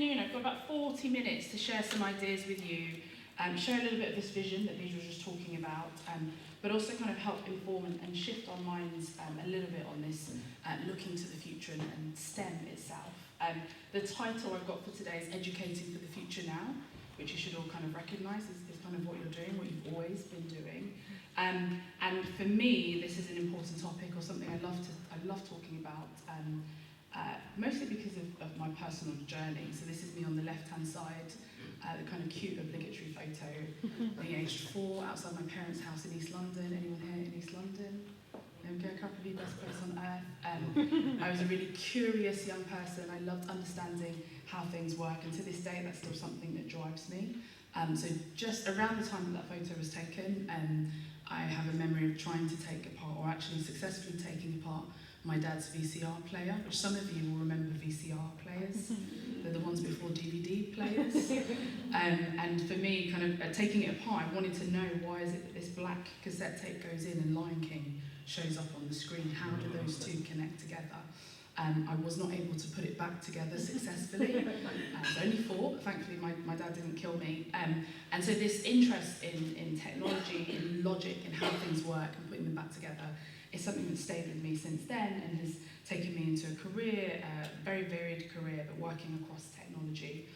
afternoon. I've got about 40 minutes to share some ideas with you, share a little bit of this vision that Lisa was just talking about, but also kind of help inform and shift our minds a little bit on this looking to the future and STEM itself. The title I've got for today is Educating for the Future Now, which you should all kind of recognise is kind of what you're doing, what you've always been doing. And for me, this is an important topic, or something I love talking about, mostly because of my personal journey. So this is me on the left-hand side, the kind of cute obligatory photo, being aged 4 outside my parents' house in East London. Anyone here in East London? There we go, a couple of you, best place on earth. I was a really curious young person. I loved understanding how things work, and to this day, that's still something that drives me. So just around the time that photo was taken, I have a memory of trying to take apart, or actually successfully taking apart, my dad's VCR player, which some of you will remember VCR players. They're the ones before DVD players. And for me, kind of taking it apart, I wanted to know, why is it that this black cassette tape goes in and Lion King shows up on the screen? How do those two connect together? I was not able to put it back together successfully. I was only 4, but thankfully my dad didn't kill me. And so this interest in technology, in logic, and how things work and putting them back together is something that's stayed with me since then and has taken me into a career, a very varied career, but working across technology.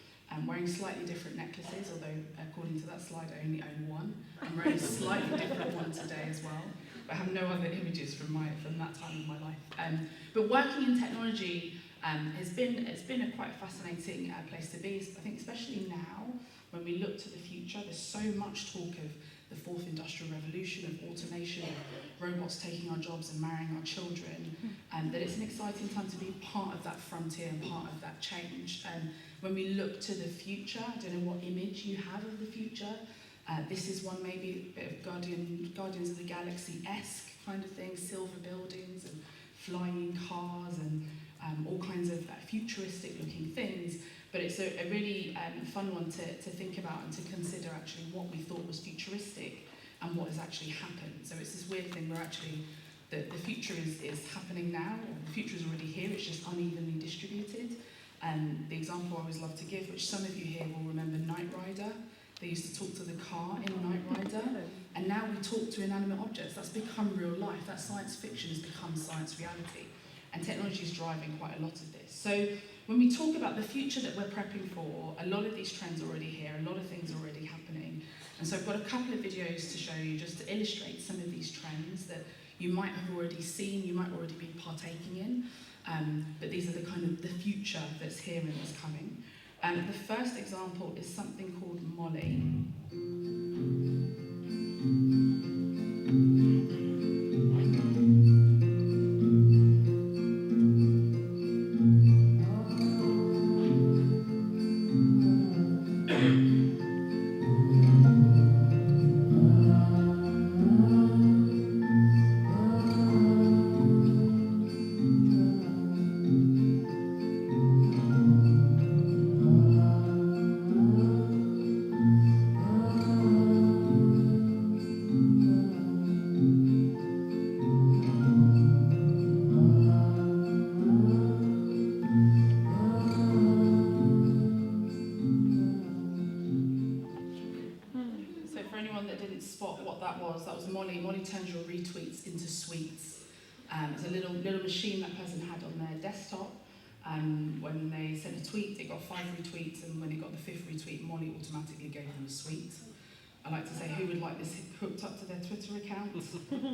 Wearing slightly different necklaces, although according to that slide I only own one. I'm wearing a slightly different one today as well. But I have no other images from that time of my life. But working in technology has been a quite fascinating place to be. I think especially now, when we look to the future, there's so much talk of the 4th industrial revolution, of automation, of robots taking our jobs and marrying our children, that it's an exciting time to be part of that frontier and part of that change. When we look to the future, I don't know what image you have of the future. This is one, maybe a bit of Guardians of the Galaxy-esque kind of thing, silver buildings and flying cars and all kinds of futuristic looking things. But it's a really fun one to think about and to consider actually what we thought was futuristic and what has actually happened. So it's this weird thing where actually the future is happening now, or the future is already here, it's just unevenly distributed. The example I always love to give, which some of you here will remember, Knight Rider. They used to talk to the car in Knight Rider, and now we talk to inanimate objects. That's become real life. That science fiction has become science reality. And technology is driving quite a lot of this. So when we talk about the future that we're prepping for, a lot of these trends are already here, a lot of things are already happening. And so I've got a couple of videos to show you just to illustrate some of these trends that you might have already seen, you might already be partaking in. But these are the kind of the future that's here and that's coming. The first example is something called Molly. That was Molly. Molly turns your retweets into sweets. It's a little machine that person had on their desktop. When they sent a tweet, it got 5 retweets, and when it got the 5th retweet, Molly automatically gave them a sweet. I like to say, who would like this hooked up to their Twitter account?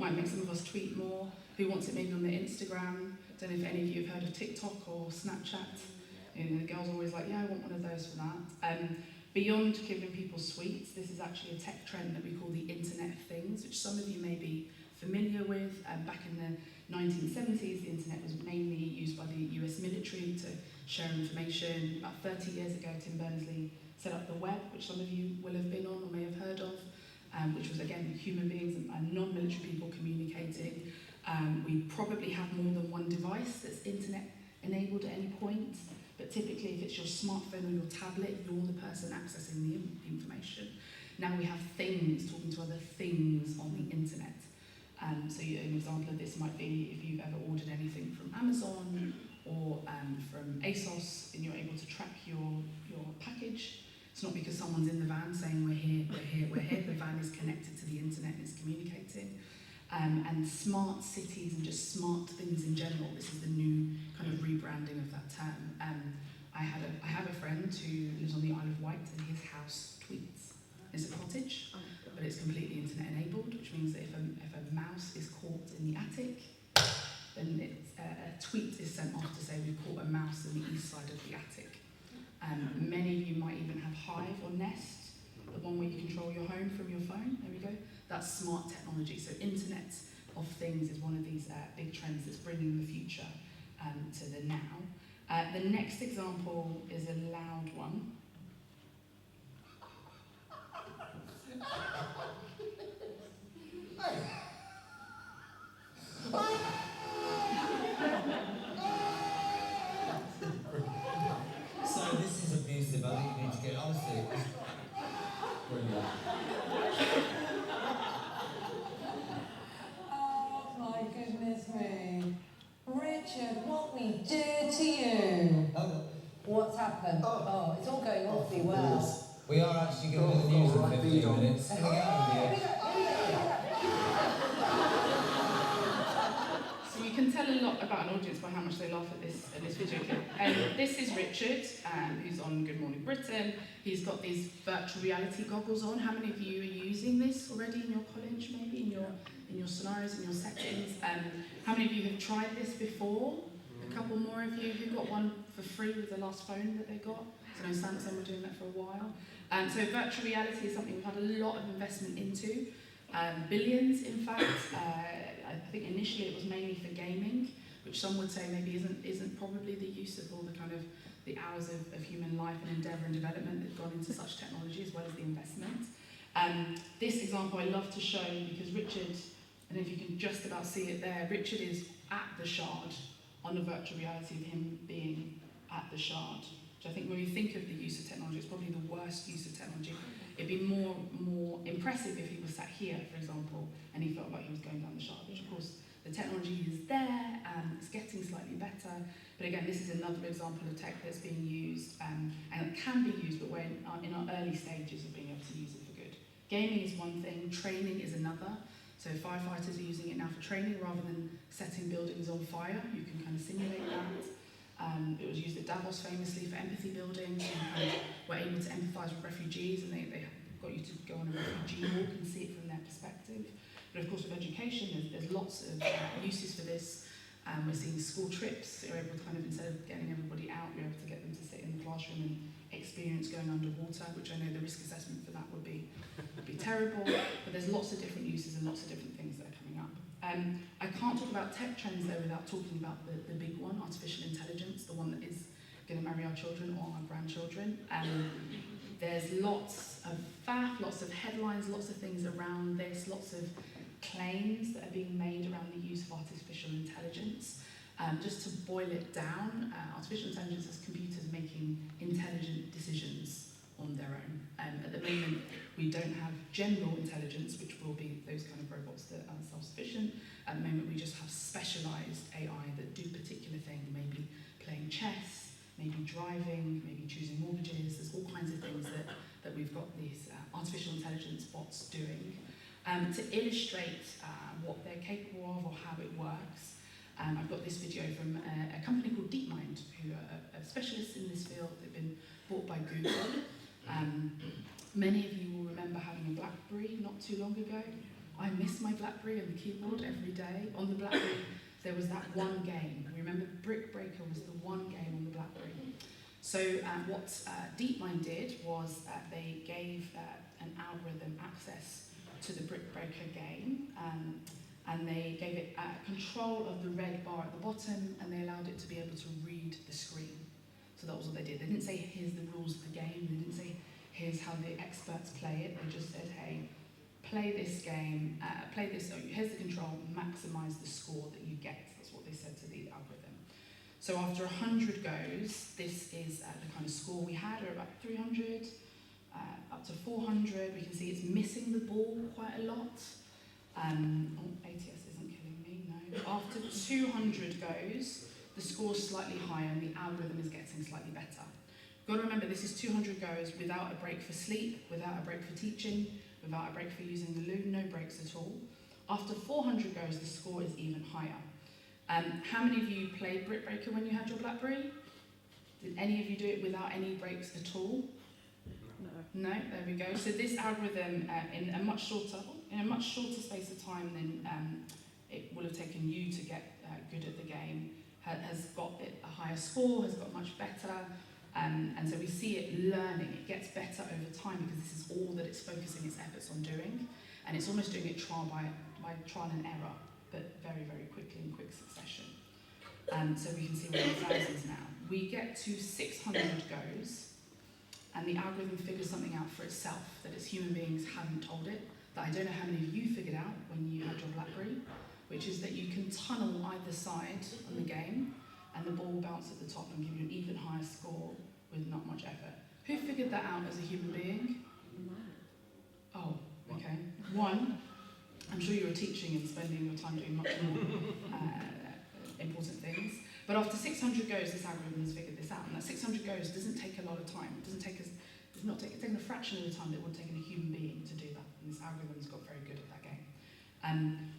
Might make some of us tweet more. Who wants it maybe on their Instagram? Don't know if any of you have heard of TikTok or Snapchat. You know, the girls are always like, yeah, I want one of those for that. Beyond giving people sweets, this is actually a tech trend that we call the Internet of Things, which some of you may be familiar with. Back in the 1970s, the internet was mainly used by the US military to share information. About 30 years ago, Tim Berners-Lee set up the web, which some of you will have been on or may have heard of, which was, again, human beings and non-military people communicating. We probably have more than one device that's internet-enabled at any point. But typically, if it's your smartphone or your tablet, you're the person accessing the information. Now we have things talking to other things on the internet. So an example of this might be if you've ever ordered anything from Amazon or from ASOS, and you're able to track your someone's in the van saying we're here, we're here, we're here. The van is connected to the internet and it's communicating. And smart cities and just smart things in general. This is the new kind of rebranding of that term. I have a friend who lives on the Isle of Wight and his house tweets. It's a cottage, but it's completely internet enabled, which means that if a mouse is caught in the attic, then a tweet is sent off to say we've caught a mouse in the east side of the attic. Many of you might even have Hive or Nest, the one where you control your home from your phone. There we go. That's smart technology. So Internet of Things is one of these big trends that's bringing the future to the now. The next example is a loud one. So this is abusive. I think you need to get honestly. Brilliant. Oh my goodness me. Richard, what we do to you? Oh, What's happened? Oh, it's all going awfully well. we are actually going to do the news in 15 minutes. Can we get on Here we here? go. So you can tell a lot about an audience by how much they laugh at this video clip. This is Richard, who's on Good Morning Britain. He's got these virtual reality goggles on. How many of you are using this already in your college, maybe in your scenarios, in your settings? How many of you have tried this before? A couple more of you who got one for free with the last phone that they got. So I know Samsung were doing that for a while. So virtual reality is something we've had a lot of investment into. Billions, in fact. I think initially it was mainly for gaming, which some would say maybe isn't probably the use of all the kind of the hours of human life and endeavour and development that have gone into such technology, as well as the investment. This example I love to show because Richard, I don't know if you can just about see it there, Richard is at the Shard on a virtual reality of him being at the Shard. Which I think when you think of the use of technology, it's probably the worst use of technology. It'd be more impressive if he was sat here, for example, and he felt like he was going down the Shard, which of course the technology is there, it's getting slightly better, but again, this is another example of tech that's being used, and it can be used, but we're in our early stages of being able to use it for good. Gaming is one thing, training is another. So firefighters are using it now for training rather than setting buildings on fire. You can kind of simulate that. It was used at Davos famously for empathy building. So you kind of were able to empathise with refugees, and they got you to go on a refugee walk and see it from their perspective. But of course, with education, there's lots of uses for this. We're seeing school trips. You're able to kind of, instead of getting everybody out, you're able to get them to sit in the classroom and experience going underwater, which I know the risk assessment for that would be terrible. But there's lots of different uses and lots of different things that are coming up. I can't talk about tech trends though without talking about the big one, artificial intelligence, the one that is going to marry our children or our grandchildren. There's lots of faff, lots of headlines, lots of things around this, lots of claims that are being made around the use of artificial intelligence. Just to boil it down, artificial intelligence is computers making intelligent decisions on their own. At the moment, we don't have general intelligence, which will be those kind of robots that are self-sufficient. At the moment, we just have specialised AI that do particular things, maybe playing chess, maybe driving, maybe choosing mortgages. There's all kinds of things that we've got these artificial intelligence bots doing. To illustrate what they're capable of or how it works, I've got this video from a company called DeepMind, who are specialists in this field. They've been bought by Google. Many of you will remember having a BlackBerry not too long ago. I miss my BlackBerry and the keyboard every day. On the BlackBerry, there was that one game. Remember, Brick Breaker was the one game on the BlackBerry. So what DeepMind did was they gave an algorithm access to the Brick Breaker game, and they gave it control of the red bar at the bottom, and they allowed it to be able to read the screen. So that was what they did. They didn't say, here's the rules of the game. They didn't say, here's how the experts play it. They just said, hey, play this game, here's the control, maximize the score that you get. That's what they said to the algorithm. So after 100 goes, this is the kind of score we had, or about 300, up to 400. We can see it's missing the ball quite a lot. ATS isn't killing me, no. After 200 goes, the score's slightly higher and the algorithm is getting slightly better. Got to remember, this is 200 goes without a break for sleep, without a break for teaching, without a break for using the loo, no breaks at all. After 400 goes, the score is even higher. How many of you played Brick Breaker when you had your BlackBerry? Did any of you do it without any breaks at all? No, there we go. So this algorithm, in a much shorter space of time than it will have taken you to get good at the game, has got a higher score, has got much better, and so we see it learning. It gets better over time because this is all that it's focusing its efforts on doing, and it's almost doing it trial by trial and error, but very, very quickly in quick succession. So we can see we're in thousands now. We get to 600 goes, and the algorithm figures something out for itself that its human beings haven't told it, that I don't know how many of you figured out when you had your BlackBerry, which is that you can tunnel either side on the game, and the ball will bounce at the top and give you an even higher score with not much effort. Who figured that out as a human being? Oh, okay. One, I'm sure you were teaching and spending your time doing much more important things. But after 600 goes, this algorithm has figured this out. And that 600 goes doesn't take a lot of time. It's taken a fraction of the time that it would take a human being to do that. And this algorithm's got very good at that game.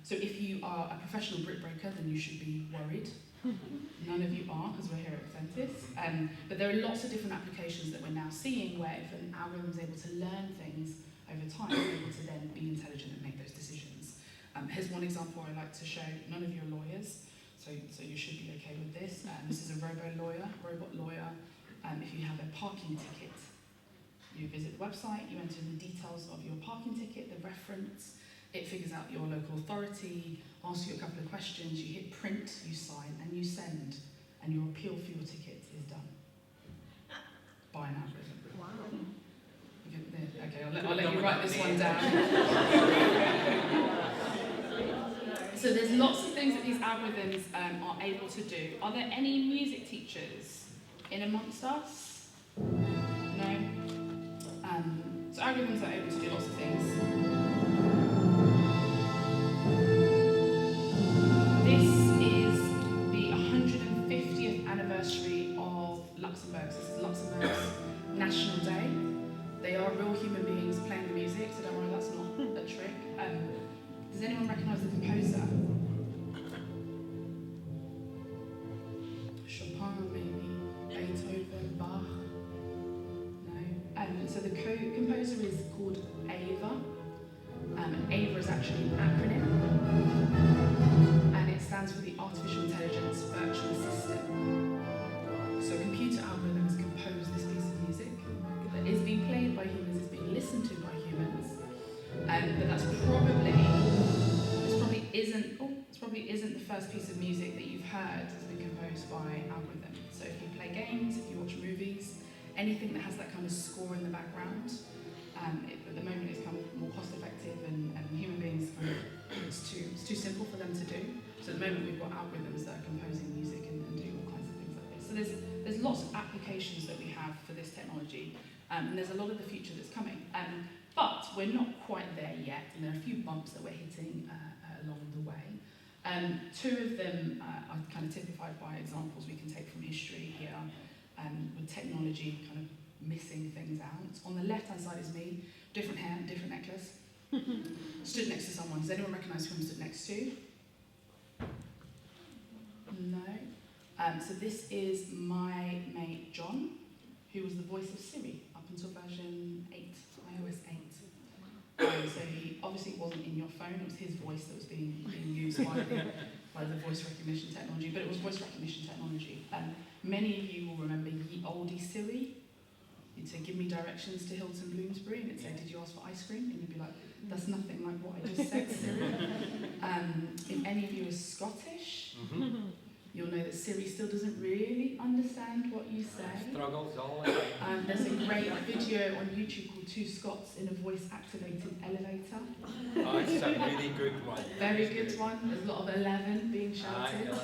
So if you are a professional brick breaker, then you should be worried. None of you are, because we're here at Ascentis. But there are lots of different applications that we're now seeing where if an algorithm is able to learn things over time, it's able to then be intelligent and make those decisions. Here's one example I like to show. None of you are lawyers, so you should be okay with this. This is a robot lawyer. If you have a parking ticket, you visit the website, you enter the details of your parking ticket, the reference, it figures out your local authority, asks you a couple of questions, you hit print, you sign, and you send, and your appeal for your ticket is done by an algorithm. Wow. Okay, I'll let you write this one down. So there's lots of things that these algorithms are able to do. Are there any music teachers in amongst us? No? So algorithms are able to do lots of things. This is the 150th anniversary of Luxembourg. This is Luxembourg's National Day. They are real human beings playing the music, so don't worry, that's not a trick. Does anyone recognise the composer? Chopin, maybe? Beethoven, Bach? No? So the composer is called Ava. And Ava is actually an acronym. And it stands for the Artificial Intelligence Virtual System. So a computer algorithm has composed this piece of music that is being played by humans, is being listened to by humans. But this probably isn't the first piece of music that you've heard that's been composed by algorithm. So if you play games, if you watch movies, anything that has that kind of score in the background, at the moment it's kind of more cost effective and human beings it's too simple for them to do. So at the moment we've got algorithms that are composing music and doing all kinds of things like this. So there's lots of applications that we have for this technology, and there's a lot of the future that's coming. But we're not quite there yet, and there are a few bumps that we're hitting along the way. Two of them are kind of typified by examples we can take from history here, with technology kind of missing things out. On the left-hand side is me, different hair, different necklace. Stood next to someone. Does anyone recognise who I'm stood next to? No? So this is my mate John, who was the voice of Siri up until version 8, iOS 8. So he obviously wasn't in your phone, it was his voice that was being used by the voice recognition technology, but it was voice recognition technology. Many of you will remember ye olde Siri. You'd say, give me directions to Hilton Bloomsbury, and it'd say, did you ask for ice cream? And you'd be like, that's nothing like what I just said, Siri. If any of you are Scottish, you'll know that Siri still doesn't really understand what you say. Struggles always. There's a great video on YouTube called Two Scots in a Voice-Activated Elevator. Oh, it's a really good one. Very good one. There's a lot of 11 being shouted.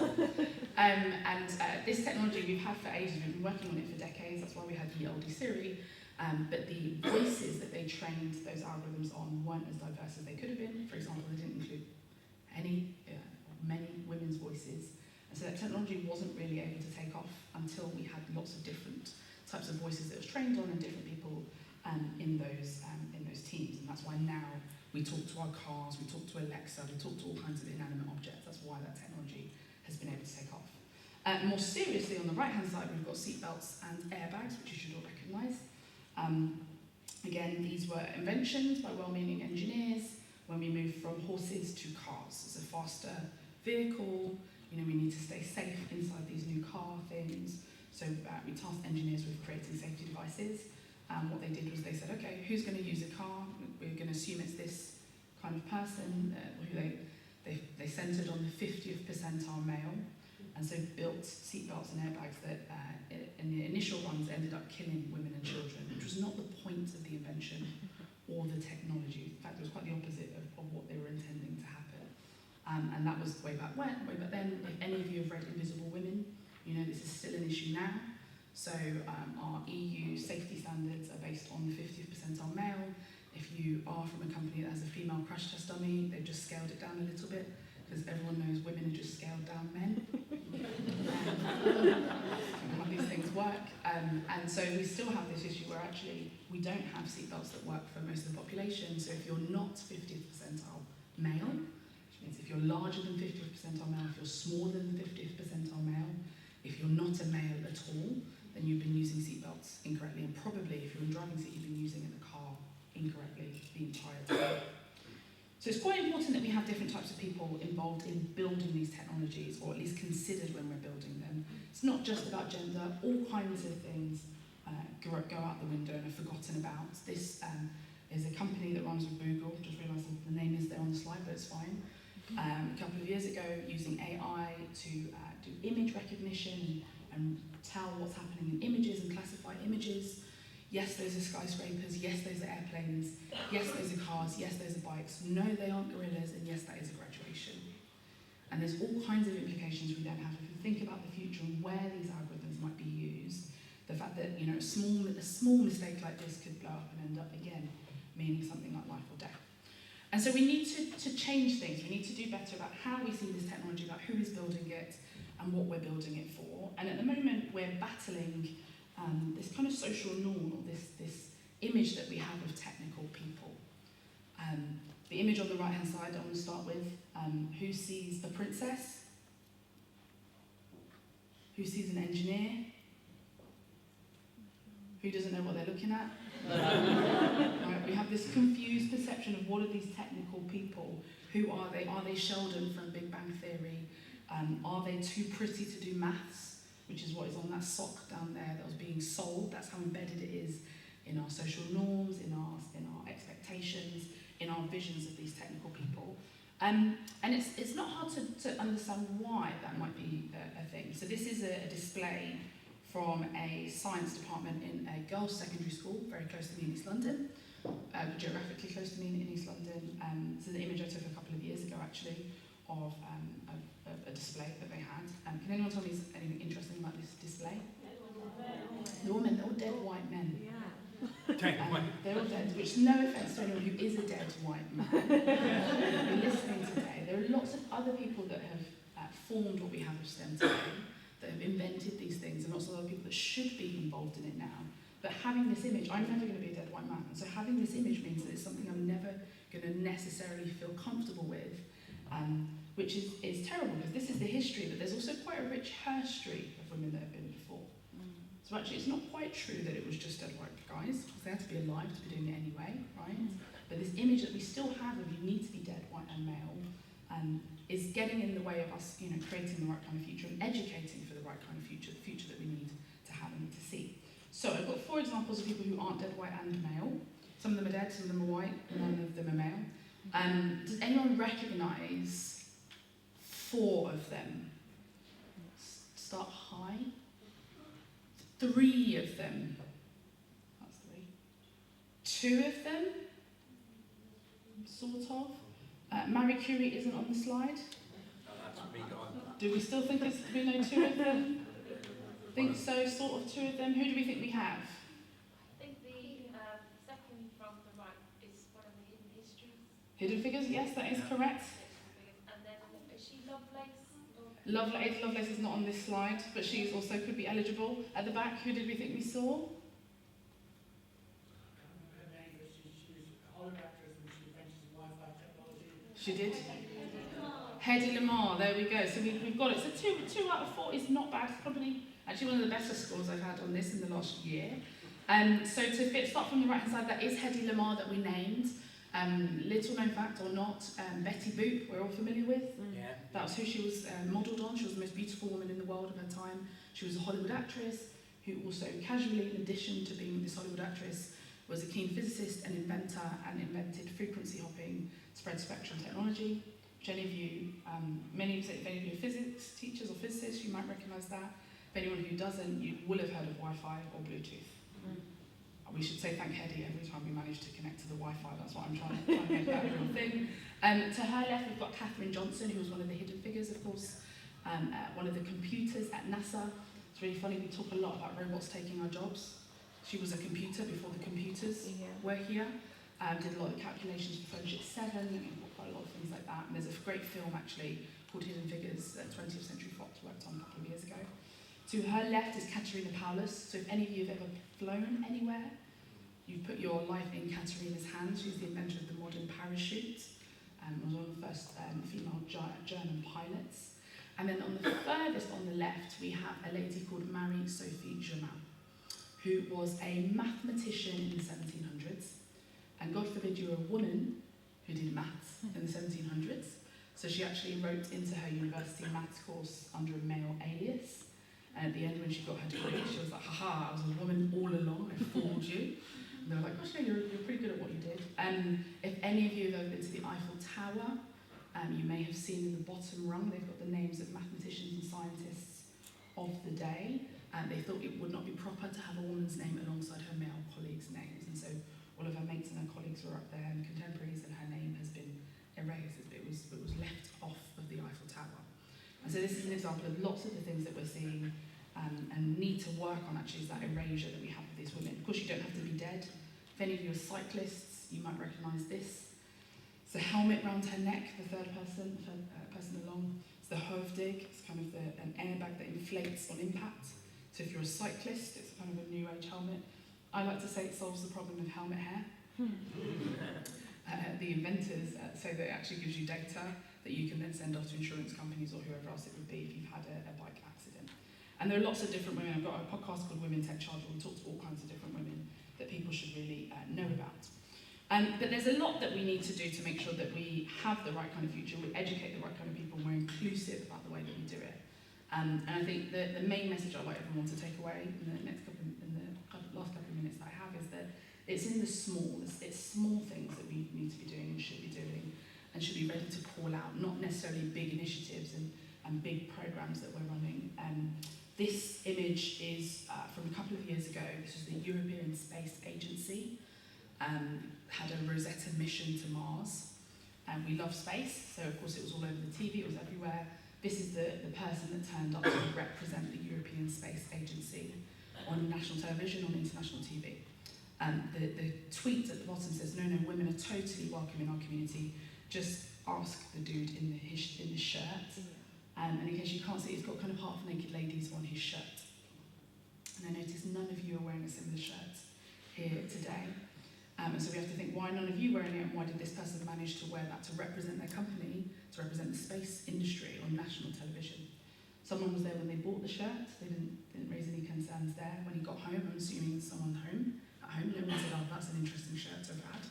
This technology we've had for ages. We've been working on it for decades. That's why we had ye olde Siri. But the voices that they trained those algorithms on weren't as diverse as they could have been. For example, they didn't include many women's voices. And so that technology wasn't really able to take off until we had lots of different types of voices that it was trained on and different people in those teams. And that's why now we talk to our cars, we talk to Alexa, we talk to all kinds of inanimate objects. That's why that technology has been able to take off. More seriously, on the right-hand side, we've got seatbelts and airbags, which you should all recognise. Again, these were inventions by well-meaning engineers when we moved from horses to cars. It's a faster vehicle. You know, we need to stay safe inside these new car things. So we tasked engineers with creating safety devices. What they did was they said, okay, who's going to use a car? We're going to assume it's this kind of person who they centred on the 50th percentile male, and so built seatbelts and airbags that in the initial runs ended up killing women and children, which was not the point of the invention or the technology. In fact, it was quite the opposite of what they were intending to happen. And that was way back then. If any of you have read Invisible Women, you know this is still an issue now. So our EU safety standards are based on the 50th percentile male. If you are from a company that has a female crash test dummy, they've just scaled it down a little bit, because everyone knows women are just scaled down men. How these things work. And so we still have this issue where actually we don't have seatbelts that work for most of the population. So if you're not 50th percentile male, which means if you're larger than 50th percentile male, if you're smaller than 50th percentile male, if you're not a male at all, then you've been using seatbelts incorrectly, and probably if you're in driving seat, you've been using in the car incorrectly the entire time. So it's quite important that we have different types of people involved in building these technologies, or at least considered when we're building them. It's not just about gender. All kinds of things go out the window and are forgotten about. This is a company that runs with Google. Just realised that the name is there on the slide, but it's fine. A couple of years ago, using AI to do image recognition and tell what's happening in images and classify images. Yes, those are skyscrapers. Yes, those are airplanes. Yes, those are cars. Yes, those are bikes. No, they aren't gorillas. And yes, that is a graduation. And there's all kinds of implications we don't have. If we think about the future and where these algorithms might be used, the fact that, you know, a small mistake like this could blow up and end up again meaning something like life or death. And so we need to change things. We need to do better about how we see this technology, about who is building it and what we're building it for. And at the moment, we're battling this kind of social norm, or this image that we have of technical people. The image on the right-hand side, I want to start with, who sees a princess? Who sees an engineer? Who doesn't know what they're looking at? Right, we have this confused perception of what are these technical people? Who are they? Are they Sheldon from Big Bang Theory? Are they too pretty to do maths? Which is what is on that sock down there that was being sold. That's how embedded it is in our social norms, in our expectations, in our visions of these technical people. And it's not hard to understand why that might be a thing. So this is a display from a science department in a girls' secondary school, very close to me in East London, geographically close to me in East London. This is an image I took a couple of years ago, actually, of a display that they had. Can anyone tell me anything interesting about this display? The women, they're all dead white men. They're all dead, which no offence to anyone who is a dead white man. You're listening today. There are lots of other people that have formed what we have of STEM today, that have invented these things, and lots of other people that should be involved in it now. But having this image, I'm never going to be a dead white man, and so having this image means that it's something I'm never going to necessarily feel comfortable with, which is terrible, because this is the history, but there's also quite a rich history of women that have been before. So actually it's not quite true that it was just dead white guys, because they had to be alive to be doing it anyway, right? But this image that we still have of you need to be dead white and male is getting in the way of us, you know, creating the right kind of future and educating for the right kind of future, the future that we need to have and need to see. So I've got 4 examples of people who aren't dead white and male. Some of them are dead, some of them are white, none of them are male. Does anyone recognise 4 of them? Start high. 3 of them. That's 3. 2 of them, sort of. Marie Curie isn't on the slide. Do we still think we know 2 of them? Think so, sort of 2 of them. Who do we think we have? I think the second from the right is one of the hidden histories. Hidden Figures, yes, that is correct. And then is she Lovelace? Lovelace is not on this slide, but she's also could be eligible. At the back, who did we think we saw? She did. Hedy Lamar, there we go. So we've got it. So two out of 4 is not bad. It's probably actually one of the better scores I've had on this in the last year. So to start from the right hand side, that is Hedy Lamar that we named. Little known fact or not, Betty Boop, we're all familiar with. Yeah. That was who she was modelled on. She was the most beautiful woman in the world of her time. She was a Hollywood actress who also casually, in addition to being this Hollywood actress, was a keen physicist and inventor and invented frequency hopping spread spectrum technology. Which any of you, if any of you are physics teachers or physicists, you might recognise that. If anyone who doesn't, you will have heard of Wi-Fi or Bluetooth. We should say thank Hedy every time we manage to connect to the Wi-Fi. That's what I'm trying to make that a real thing. To her left, we've got Catherine Johnson, who was one of the hidden figures, of course, one of the computers at NASA. It's really funny, we talk a lot about robots taking our jobs. She was a computer before the computers were here. Did a lot of calculations for Phone Ship 7, and quite a lot of things like that. And there's a great film, actually, called Hidden Figures that 20th Century Fox worked on a couple of years ago. To her left is Katerina Paulus. So if any of you have ever flown anywhere, you put your life in Katerina's hands. She's the inventor of the modern parachute, and was one of the first female German pilots. And then on the furthest on the left, we have a lady called Marie-Sophie Germain, who was a mathematician in the 1700s. And God forbid you were a woman who did maths in the 1700s. So she actually wrote into her university maths course under a male alias. And at the end, when she got her degree, she was like, haha, I was a woman all along, I fooled you. And they were like, gosh, no, you're pretty good at what you did. If any of you have ever been to the Eiffel Tower, you may have seen in the bottom rung, they've got the names of mathematicians and scientists of the day. And they thought it would not be proper to have a woman's name alongside her male colleagues' names. And so all of her mates and her colleagues were up there and contemporaries, and her name has been erased. It was left off of the Eiffel Tower. And so this is an example of lots of the things that we're seeing and need to work on, actually, is that erasure that we have with these women. Of course, you don't have to be dead. If any of you are cyclists, you might recognise this. It's the helmet round her neck, the third person along. It's the Hoofdig. It's kind of an airbag that inflates on impact. So if you're a cyclist, it's kind of a new age helmet. I like to say it solves the problem of helmet hair. The inventors say that it actually gives you data that you can then send off to insurance companies or whoever else it would be if you've had a bike accident. And there are lots of different women. I've got a podcast called Women Tech Charge where we talk to all kinds of different women that people should really know about. But there's a lot that we need to do to make sure that we have the right kind of future, we educate the right kind of people, and we're inclusive about the way that we do it. And I think the main message I'd like everyone to take away in the last couple of minutes that I have is that it's in the small, it's small things that we need to be doing and should be doing, and should be ready to call out, not necessarily big initiatives and big programs that we're running. This image is from a couple of years ago. This is the European Space Agency. Had a Rosetta mission to Mars. And we love space, so of course it was all over the TV, it was everywhere. This is the person that turned up to represent the European Space Agency on national television, on international TV. The tweet at the bottom says, no, women are totally welcome in our community. Just ask the dude in the shirt. And in case you can't see, he's got kind of half-naked ladies on his shirt. And I notice none of you are wearing a similar shirt here today. And so we have to think, why none of you wearing it, and why did this person manage to wear that to represent their company, to represent the space industry on national television? Someone was there when they bought the shirt. They didn't raise any concerns there. When he got home, I'm assuming someone at home, no one said, oh, that's an interesting shirt to have had.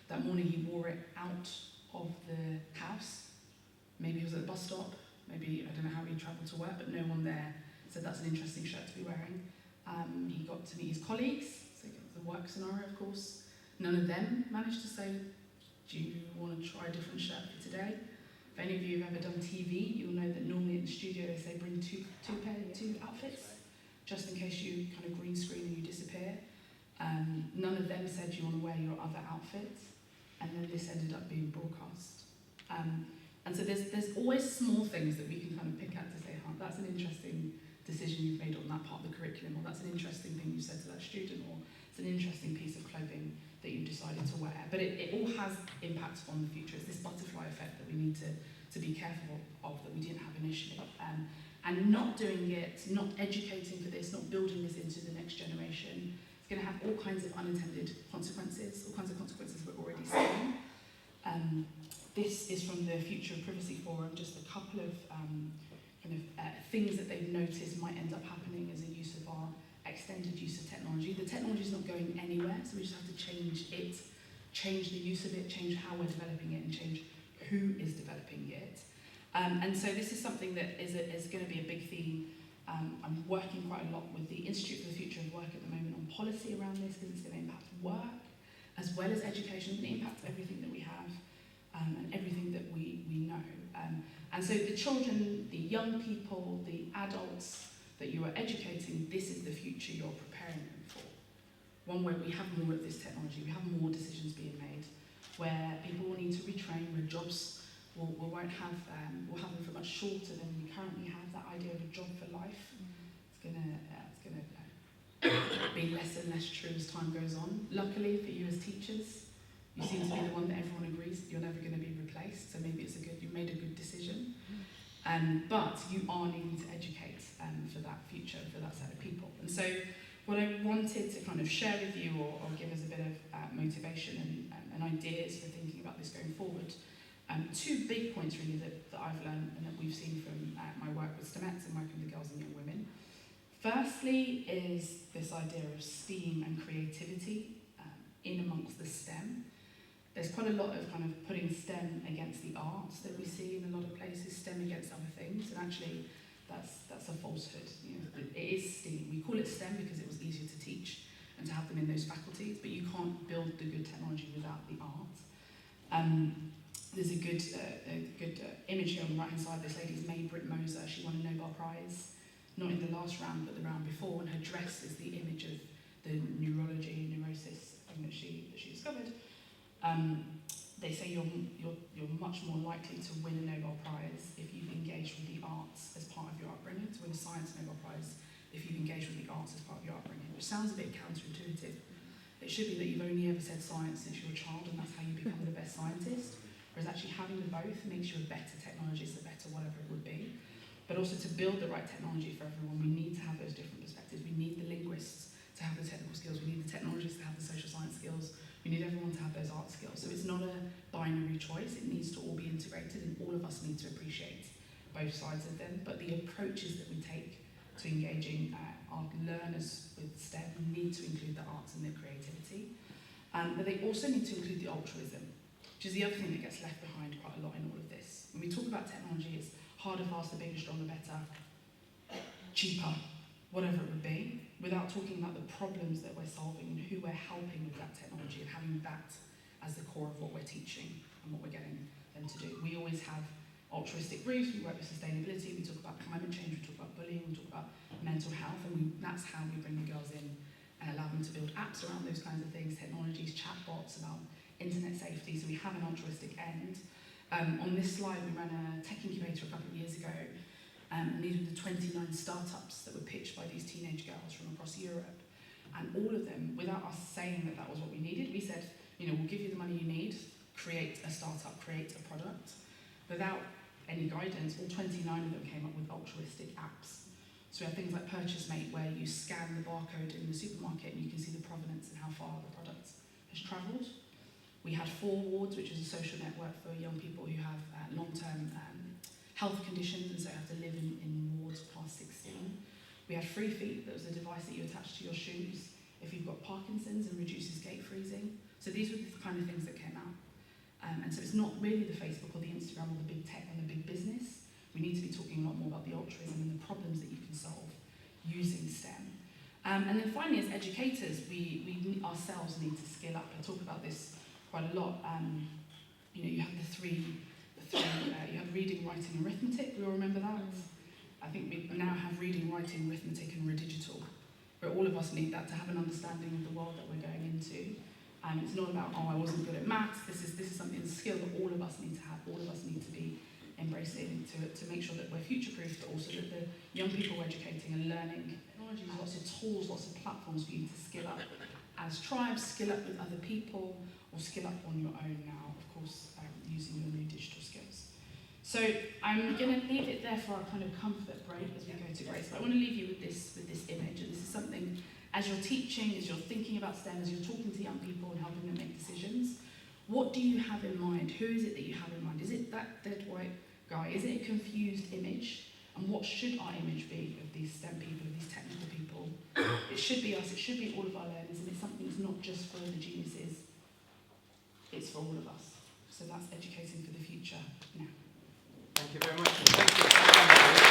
That morning he wore it out of the house. Maybe he was at the bus stop. Maybe, I don't know how he travelled to work, but no one there said that's an interesting shirt to be wearing. He got to meet his colleagues, so the work scenario, of course. None of them managed to say, do you want to try a different shirt for today? If any of you have ever done TV, you'll know that normally in the studio they say bring two outfits, just in case you kind of green screen and you disappear. None of them said, do you want to wear your other outfit? And then this ended up being broadcast. And so there's always small things that we can kind of pick out to say, that's an interesting decision you've made on that part of the curriculum, or that's an interesting thing you said to that student, or it's an interesting piece of clothing that you decided to wear. But it all has impacts on the future. It's this butterfly effect that we need to to be careful of that we didn't have initially. And not doing it, not educating for this, not building this into the next generation, it's going to have all kinds of unintended consequences, all kinds of consequences we're already seeing. This is from the Future of Privacy Forum, just a couple of things that they've noticed might end up happening as a use of our extended use of technology. The technology is not going anywhere, so we just have to change it, change the use of it, change how we're developing it, and change who is developing it. And so this is something that is going to be a big theme. I'm working quite a lot with the Institute for the Future of Work at the moment on policy around this, because it's going to impact work as well as education. It's going to impact everything that we have and everything that we know. And so the children, the young people, the adults that you are educating, this is the future you're preparing them for. One where we have more of this technology, we have more decisions being made, where people will need to retrain, where jobs we'll have them for much shorter than we currently have. That idea of a job for life, it's gonna be less and less true as time goes on. Luckily for you as teachers, you seem to be the one that everyone agrees that you're never going to be replaced. So maybe you've made a good decision. But you are needing to educate for that future, for that set of people. And so what I wanted to kind of share with you, or give us a bit of motivation and ideas for thinking about this going forward. Two big points really that I've learned and that we've seen from my work with STEMettes and working with girls and young women. Firstly is this idea of STEAM and creativity in amongst the STEM. There's quite a lot of kind of putting STEM against the arts that we see in a lot of places, STEM against other things, and actually that's a falsehood. You know, it is STEAM. We call it STEM because it was easier to teach and to have them in those faculties, but you can't build the good technology without the art. There's a good image here on the right-hand side. This lady's May Britt Moser. She won a Nobel Prize, not in the last round, but the round before, and her dress is the image of the neurosis thing that she discovered. They say you're much more likely to win a Nobel Prize if you've engaged with the arts as part of your upbringing, to win a science Nobel Prize if you've engaged with the arts as part of your upbringing, which sounds a bit counterintuitive. It should be that you've only ever said science since you were a child and that's how you become the best scientist. Whereas actually having them both makes you a better technologist, a better whatever it would be. But also to build the right technology for everyone, we need to have those different perspectives. We need the linguists to have the technical skills. We need the technologists to have the social science skills. We need everyone to have those art skills. So it's not a binary choice. It needs to all be integrated, and all of us need to appreciate both sides of them. But the approaches that we take to engaging our learners with STEM need to include the arts and the creativity. But they also need to include the altruism, which is the other thing that gets left behind quite a lot in all of this. When we talk about technology, it's harder, faster, bigger, stronger, better, cheaper, whatever it would be, without talking about the problems that we're solving and who we're helping with that technology, and having that as the core of what we're teaching and what we're getting them to do. We always have altruistic briefs, we work with sustainability, we talk about climate change, we talk about bullying, we talk about mental health, and that's how we bring the girls in and allow them to build apps around those kinds of things, technologies, chatbots, about internet safety, so we have an altruistic end. On this slide, we ran a tech incubator a couple of years ago, and these were the 29 startups that were pitched by these teenage girls from across Europe. And all of them, without us saying that was what we needed, we said, we'll give you the money you need, create a startup, create a product. Without any guidance, all 29 of them came up with altruistic apps. So we have things like PurchaseMate, where you scan the barcode in the supermarket and you can see the provenance and how far the product has travelled. We had 4 wards, which is a social network for young people who have long-term health conditions and so have to live in wards past 16. We had Free Feet, that was a device that you attach to your shoes if you've got Parkinson's and reduces gait freezing. So these were the kind of things that came out. And so it's not really the Facebook or the Instagram or the big tech and the big business. We need to be talking a lot more about the altruism and the problems that you can solve using STEM. And then finally, as educators, we ourselves need to skill up. I talk about this quite a lot. You have the three you have reading, writing and arithmetic. We all remember that? I think we now have reading, writing, arithmetic and redigital, where all of us need that to have an understanding of the world that we're going into. It's not about, I wasn't good at maths. This is something, a skill that all of us need to have, all of us need to be embracing to make sure that we're future-proof, but also that the young people we're educating are learning technology, lots of tools, lots of platforms for you to skill up as tribes, skill up with other people, or skill up on your own now, of course, using your new digital skills. So I'm going to leave it there for our kind of comfort break as we go to Grace. But I want to leave you with this image, and this is something as you're teaching, as you're thinking about STEM, as you're talking to young people and helping them make decisions. What do you have in mind? Who is it that you have in mind? Is it that dead white guy? Is it a confused image? And what should our image be of these STEM people, of these technical people? It should be us, it should be all of our learners, and it's something that's not just for the geniuses, it's for all of us. So that's educating for the future now. Thank you very much. And thank you.